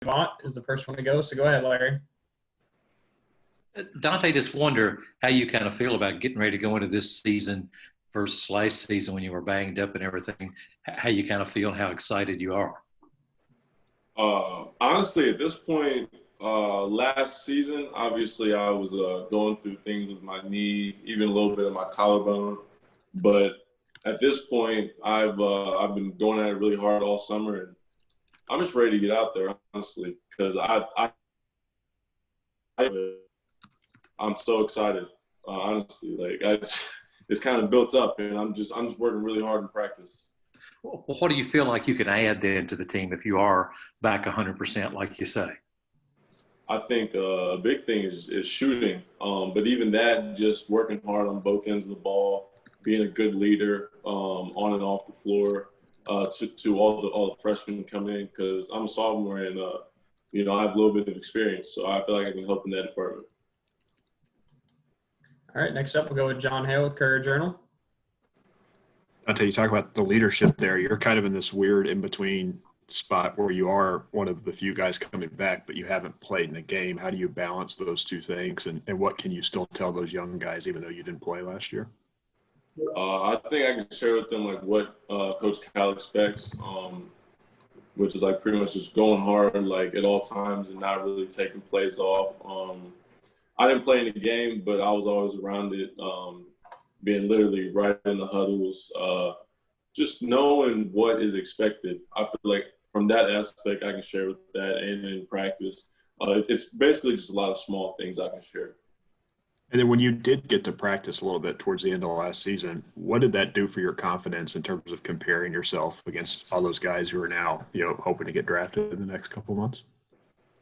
Vaught is the first one to go, so go ahead, Larry. Dontaie, just wonder how you kind of feel about getting ready to go into this season versus last season when you were banged up and everything. How you kind of feel and how excited you are. Honestly, at this point, last season, obviously I was going through things with my knee, even a little bit of my collarbone. But at this point, I've been going at it really hard all summer, and I'm just ready to get out there, honestly, because I'm so excited. Honestly, it's kind of built up, and I'm just working really hard in practice. Well, what do you feel like you can add then to the team if you are back 100%, like you say? I think a big thing is shooting. But even that, just working hard on both ends of the ball, being a good leader on and off the floor to all the freshmen coming in, because I'm a sophomore and I have a little bit of experience, so I feel like I can help in that department. All right, next up we'll go with John Hale with Courier Journal. Dontaie, you talk about the leadership there. You're kind of in this weird in-between spot where you are one of the few guys coming back, but you haven't played in a game. How do you balance those two things, and what can you still tell those young guys even though you didn't play last year? I think I can share with them what Coach Cal expects, which is pretty much just going hard at all times and not really taking plays off. I didn't play in the game, but I was always around it, being literally right in the huddles, just knowing what is expected. I feel like from that aspect, I can share with that, and in practice, it's basically just a lot of small things I can share. And then when you did get to practice a little bit towards the end of last season, what did that do for your confidence in terms of comparing yourself against all those guys who are now, hoping to get drafted in the next couple of months?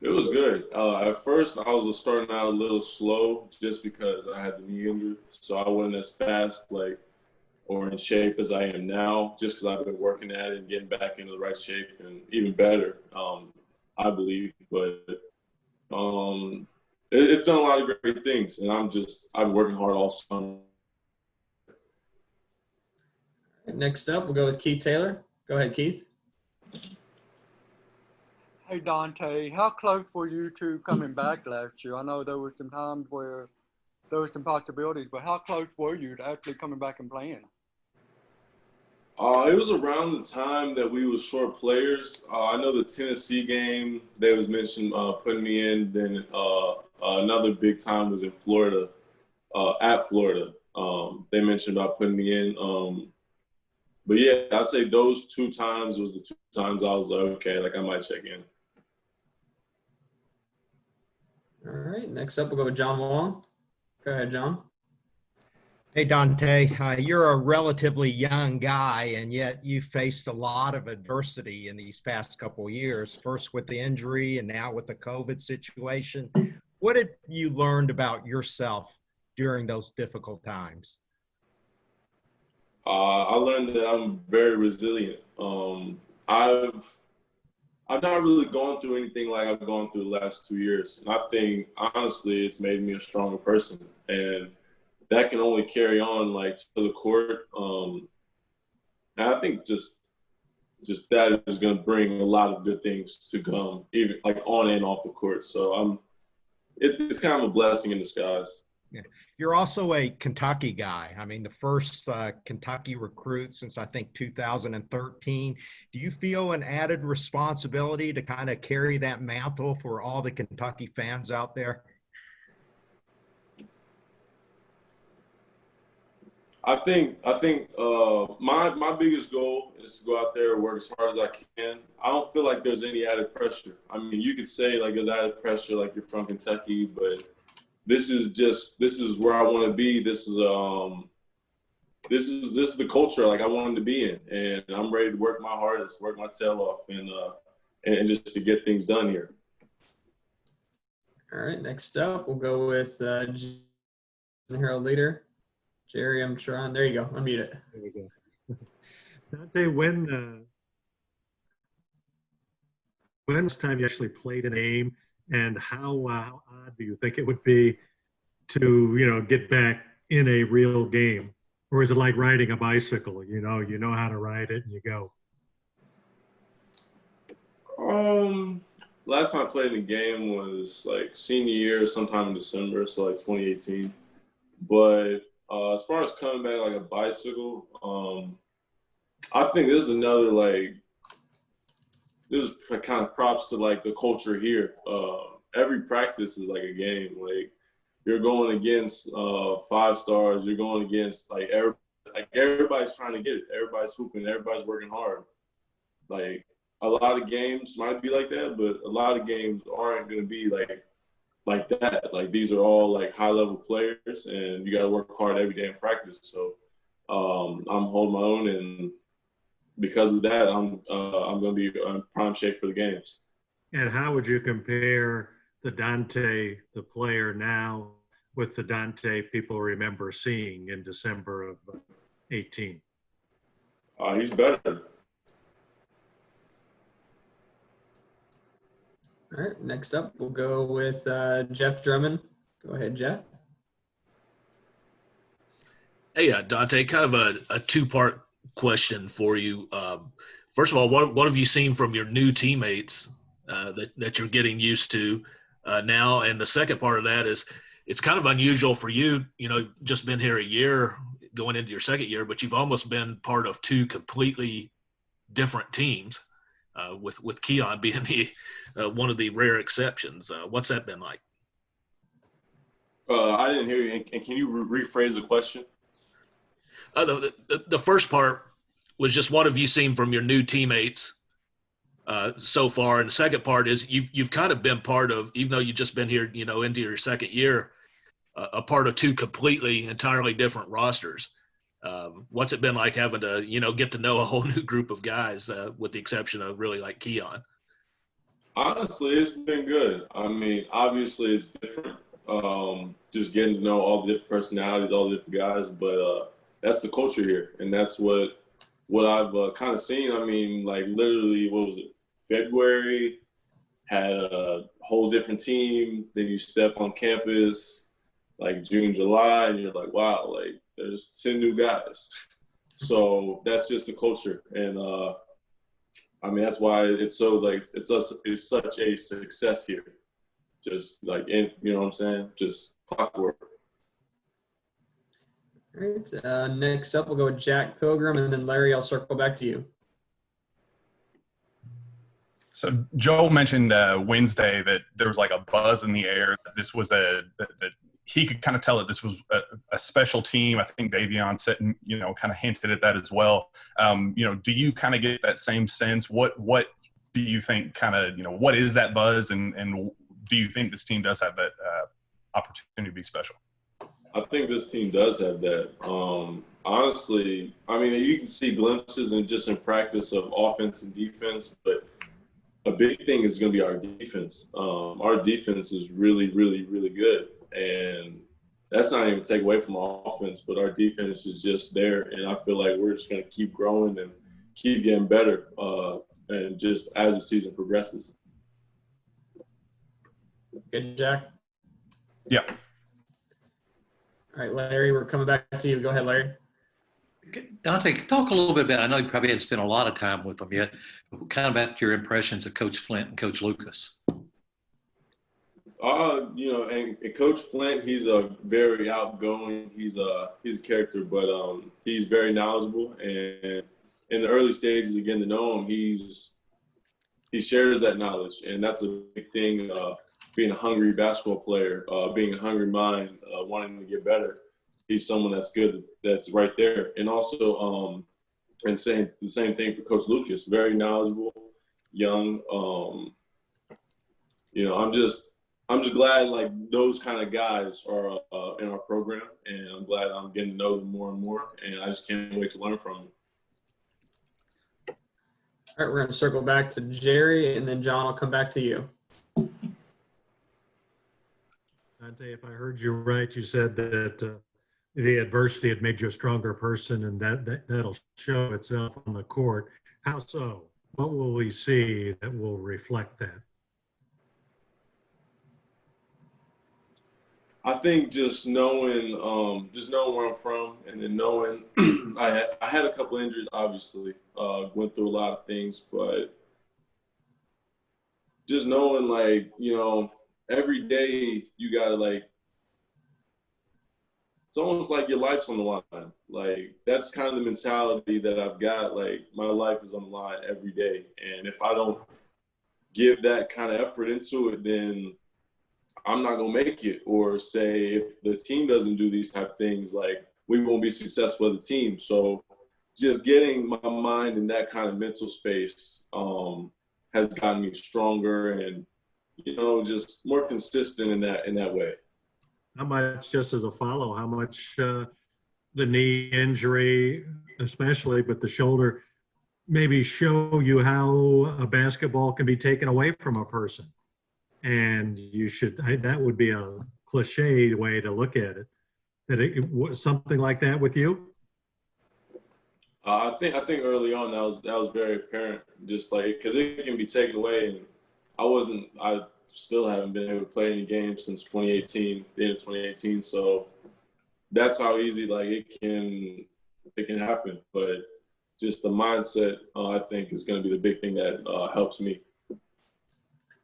It was good. At first, I was starting out a little slow just because I had the knee injury, so I wasn't as fast or in shape as I am now, just because I've been working at it and getting back into the right shape and even better, I believe. But it's done a lot of great things, and I've been working hard all summer. Next up, we'll go with Keith Taylor. Go ahead, Keith. Hey, Dontaie, how close were you to coming back last year? I know there were some times where there were some possibilities, but how close were you to actually coming back and playing? It was around the time that we were short players. I know the Tennessee game, they was mentioned putting me in. Then another big time was in Florida, at Florida. They mentioned about putting me in. But yeah, I'd say those 2 times was the 2 times I was like, okay, I might check in. All right, next up we'll go with John Wong. Go ahead, John. Hey, Dontaie, you're a relatively young guy, and yet you faced a lot of adversity in these past couple of years, first with the injury and now with the COVID situation. What have you learned about yourself during those difficult times? I learned that I'm very resilient. I've not really gone through anything like I've gone through the last 2 years. And I think, honestly, it's made me a stronger person. And that can only carry on, to the court. And I think just that is going to bring a lot of good things to come, even, on and off the court. So it's kind of a blessing in disguise. Yeah. You're also a Kentucky guy. I mean, the first Kentucky recruit since, I think, 2013. Do you feel an added responsibility to kind of carry that mantle for all the Kentucky fans out there? I think my biggest goal is to go out there and work as hard as I can. I don't feel like there's any added pressure. I mean, you could say there's added pressure, you're from Kentucky, but this is where I want to be. This is the culture I wanted to be in, and I'm ready to work my hardest, work my tail off, and just to get things done here. All right, next up we'll go with Herald leader Jerry Tron. There you go. Unmute it. There we go. Dontaie, when was the time you actually played a game, and how odd do you think it would be to get back in a real game, or is it like riding a bicycle? You know how to ride it and you go. last time I played in a game was like senior year, sometime in December, so like 2018. But as far as coming back like a bicycle, I think this is another this is kind of props to like the culture here. Every practice is like a game. Like you're going against 5 stars. You're going against like everybody's trying to get it. Everybody's hooping. Everybody's working hard. Like a lot of games might be like that, but a lot of games aren't going to be like that. Like these are all like high level players, and you got to work hard every day in practice. So I'm holding my own, and because of that, I'm going to be in prime shape for the games. And how would you compare the Dontaie, the player now, with the Dontaie people remember seeing in December of 18? He's better. All right, next up, we'll go with Jeff Drummond. Go ahead, Jeff. Hey, Dontaie, kind of a two-part question for you. First of all, what have you seen from your new teammates that you're getting used to now? And the second part of that is it's kind of unusual for you, just been here a year going into your second year, but you've almost been part of 2 completely different teams. With Keon being the one of the rare exceptions. What's that been like? I didn't hear you. And can you rephrase the question? The first part was just what have you seen from your new teammates so far, and the second part is you've kind of been part of, even though you've just been here, into your second year, a part of 2 entirely different rosters. What's it been like having to, get to know a whole new group of guys, with the exception of really like Keon? Honestly, it's been good. I mean, obviously it's different. Just getting to know all the different personalities, all the different guys, but that's the culture here, and that's what I've kind of seen. I mean, like literally, what was it? February had a whole different team. Then you step on campus, like June, July, and you're like, wow, like there's 10 new guys. So that's just the culture, and I mean that's why it's so like it's such a success here. Just like you know what I'm saying? Just clockwork. All right. Next up, we'll go with Jack Pilgrim, and then Larry, I'll circle back to you. So Joel mentioned Wednesday that there was like a buzz in the air. This was that he could kind of tell that this was a special team. I think Davion said, kind of hinted at that as well. Do you kind of get that same sense? What do you think kind of, what is that buzz? And do you think this team does have that opportunity to be special? I think this team does have that. Honestly, I mean, you can see glimpses and just in practice of offense and defense, but a big thing is going to be our defense. Our defense is really, really, really good. And that's not even take away from our offense, but our defense is just there. And I feel like we're just going to keep growing and keep getting better and just as the season progresses. Good, Jack. Yeah. All right, Larry, we're coming back to you. Go ahead, Larry. Dontaie, talk a little bit about, I know you probably haven't spent a lot of time with them yet, but kind of about your impressions of Coach Flint and Coach Lucas. And Coach Flint, he's a very outgoing. He's a character, but he's very knowledgeable. And in the early stages of getting to know him, he shares that knowledge, and that's a big thing. Being a hungry basketball player, being a hungry mind, wanting to get better. He's someone that's good, that's right there. And also, and saying the same thing for Coach Lucas, very knowledgeable, young. I'm just glad like those kind of guys are in our program, and I'm glad I'm getting to know them more and more, and I just can't wait to learn from them. All right, we're going to circle back to Jerry, and then John, I'll come back to you. Dontaie, if I heard you right, you said that the adversity had made you a stronger person, and that'll show itself on the court. How so? What will we see that will reflect that? I think just knowing where I'm from, and then knowing I had a couple injuries, obviously, went through a lot of things, but just knowing, like, you know, every day you got to, like, it's almost like your life's on the line. Like, that's kind of the mentality that I've got. Like, my life is on the line every day. And if I don't give that kind of effort into it, then I'm not going to make it. Or say if the team doesn't do these type of things, like, we won't be successful as a team. So just getting my mind in that kind of mental space has gotten me stronger and, you know, just more consistent in that way. How much, just as a follow, how much the knee injury, especially, but the shoulder, maybe show you how a basketball can be taken away from a person? And you should, that would be a cliched way to look at it. That it was something like that with you? I think early on that was very apparent, just like, because it can be taken away, and I still haven't been able to play any games since 2018, the end of 2018. So that's how easy, like, it can happen. But just the mindset, I think, is going to be the big thing that helps me. All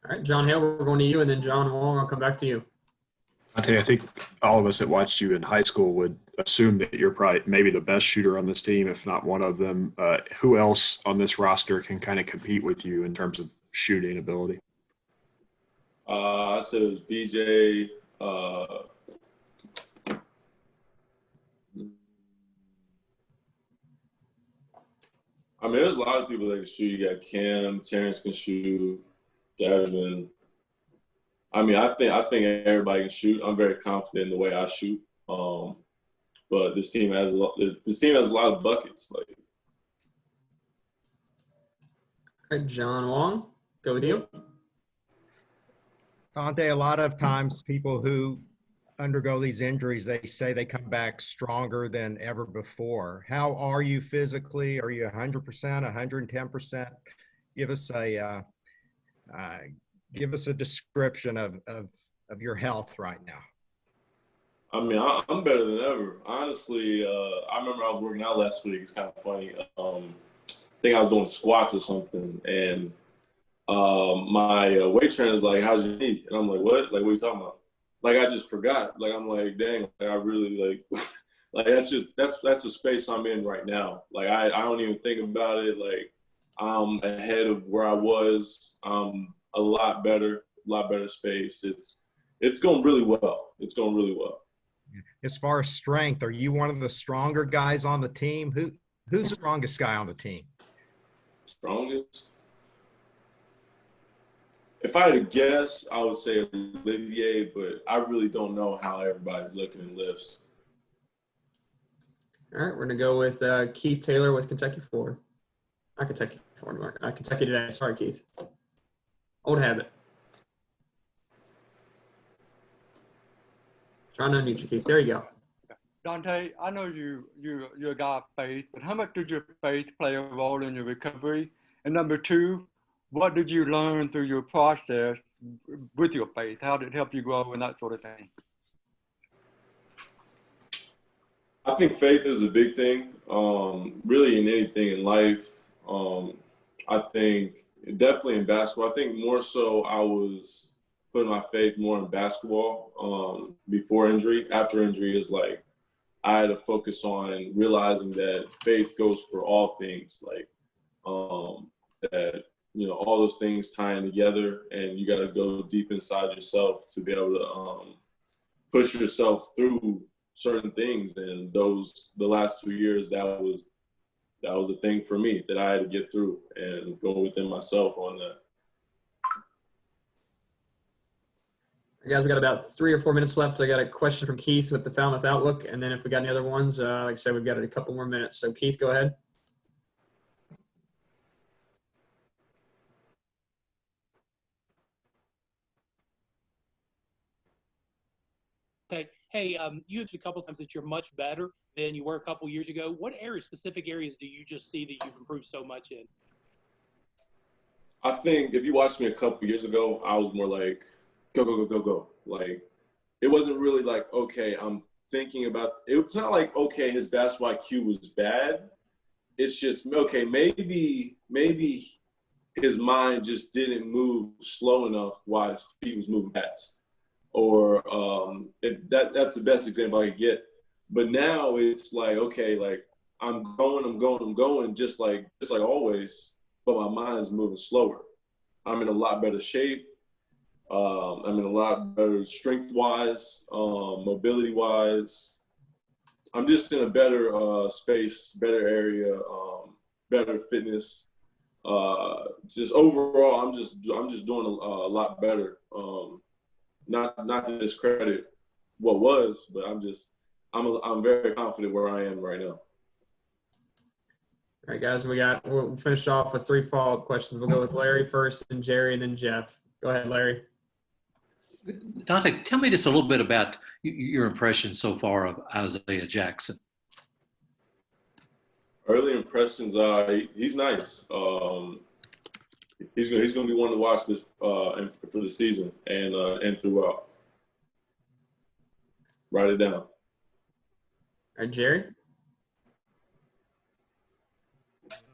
right, John Hale, we're going to you, and then John Wong, I'll come back to you. Dontaie, I think all of us that watched you in high school would assume that you're probably maybe the best shooter on this team, if not one of them. Who else on this roster can kind of compete with you in terms of shooting ability? I said it was BJ. I mean, there's a lot of people that can shoot. You got Cam, Terrence can shoot, Desmond. I mean, I think everybody can shoot. I'm very confident in the way I shoot. But this team has a lot of buckets. Like, All right, John Wong, go with you. Dontaie, a lot of times people who undergo these injuries, they say they come back stronger than ever before. How are you physically? Are you 100%, 110%? Give us a description of your health right now. I mean, I'm better than ever. Honestly, I remember I was working out last week. It's kind of funny. I think I was doing squats or something, and my weight trainer is like, "How's your knee?" And I'm like, "What? Like, what are you talking about?" Like, I just forgot. Like, I'm like, "Dang!" Like, I really like that's the space I'm in right now. Like, I don't even think about it. Like, I'm ahead of where I was. A lot better space. It's going really well. It's going really well. As far as strength, are you one of the stronger guys on the team? Who's the strongest guy on the team? Strongest? If I had to guess, I would say Olivier, but I really don't know how everybody's looking in lifts. All right, we're going to go with Keith Taylor with Kentucky Ford. Not Kentucky Ford, Kentucky Today. Sorry, Keith. Old habit. Trying to unmute you, Keith. There you go. Dontaie, I know you're a guy of faith, but how much did your faith play a role in your recovery? And number two, what did you learn through your process with your faith? How did it help you grow and that sort of thing? I think faith is a big thing, really in anything in life. I think definitely in basketball. I think more so I was putting my faith more in basketball before injury. After injury is like I had to focus on realizing that faith goes for all things, like that, you know, all those things tying together, and you got to go deep inside yourself to be able to push yourself through certain things. And the last 2 years, that was a thing for me that I had to get through and go within myself on that. Guys, we got about 3 or 4 minutes left. I got a question from Keith with the Falmouth Outlook, and then if we got any other ones, like I said, we've got a couple more minutes. So Keith, go ahead. Okay. Hey, you mentioned a couple of times that you're much better than you were a couple years ago. What specific areas do you just see that you've improved so much in? I think if you watched me a couple years ago, I was more like, go, go, go, go, go. Like, it wasn't really like, okay, I'm thinking about – it's not like, okay, his basketball IQ was bad. It's just, okay, maybe his mind just didn't move slow enough while his feet was moving fast. Or that's the best example I could get. But now it's like, okay, like I'm going, just like always, but my mind's moving slower. I'm in a lot better shape. I'm in a lot better strength-wise, mobility-wise. I'm just in a better space, better area, better fitness. Just overall, I'm just doing a lot better. Not to discredit what was, but I'm very confident where I am right now. All right, guys, we'll finish off with 3 follow-up questions. We'll go with Larry first, and Jerry, and then Jeff. Go ahead, Larry. Dontaie, tell me just a little bit about your impression so far of Isaiah Jackson. Early impressions are he's nice. He's going to be one to watch this for the season and throughout. Write it down. All right, Jerry.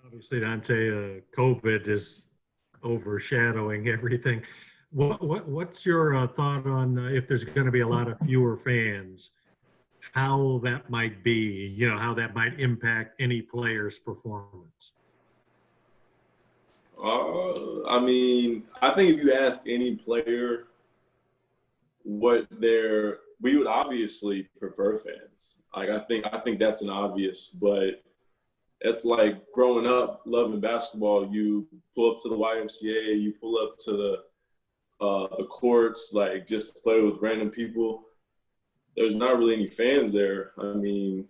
Obviously, Dontaie, COVID is overshadowing everything. What's your thought on if there's going to be a lot of fewer fans, how that might be, how that might impact any player's performance? I mean, I think if you ask any player we would obviously prefer fans. Like I think that's an obvious, but it's like growing up loving basketball. You pull up to the YMCA, you pull up to the courts, like just to play with random people. There's not really any fans there. I mean,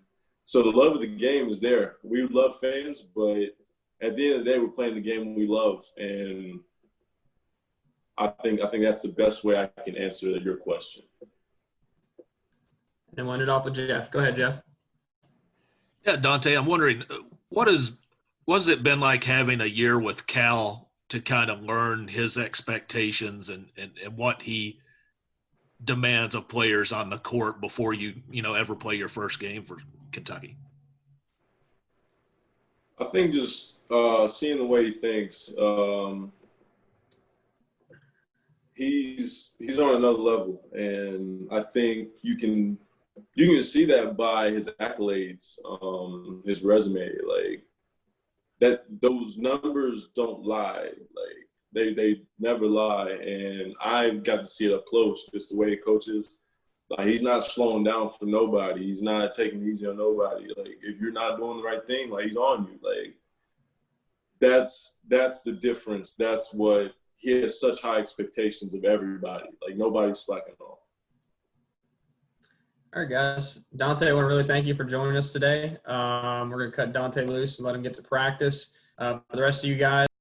so the love of the game is there. We love fans, but at the end of the day, we're playing the game we love, and I think that's the best way I can answer your question. And we'll end it off with Jeff. Go ahead, Jeff. Yeah, Dontaie, I'm wondering, what's it been like having a year with Cal to kind of learn his expectations and what he demands of players on the court before you ever play your first game for Kentucky? I think just seeing the way he thinks, he's on another level, and I think you can see that by his accolades, his resume, like that. Those numbers don't lie, like they never lie, and I got to see it up close. Just the way he coaches, like he's not slowing down for nobody. He's not taking it easy on nobody. Like if you're not doing the right thing, like he's on you. Like that's the difference. That's what he has such high expectations of everybody. Like nobody's slacking off. All right, guys. Dontaie, I want to really thank you for joining us today. We're going to cut Dontaie loose and let him get to practice. For the rest of you guys,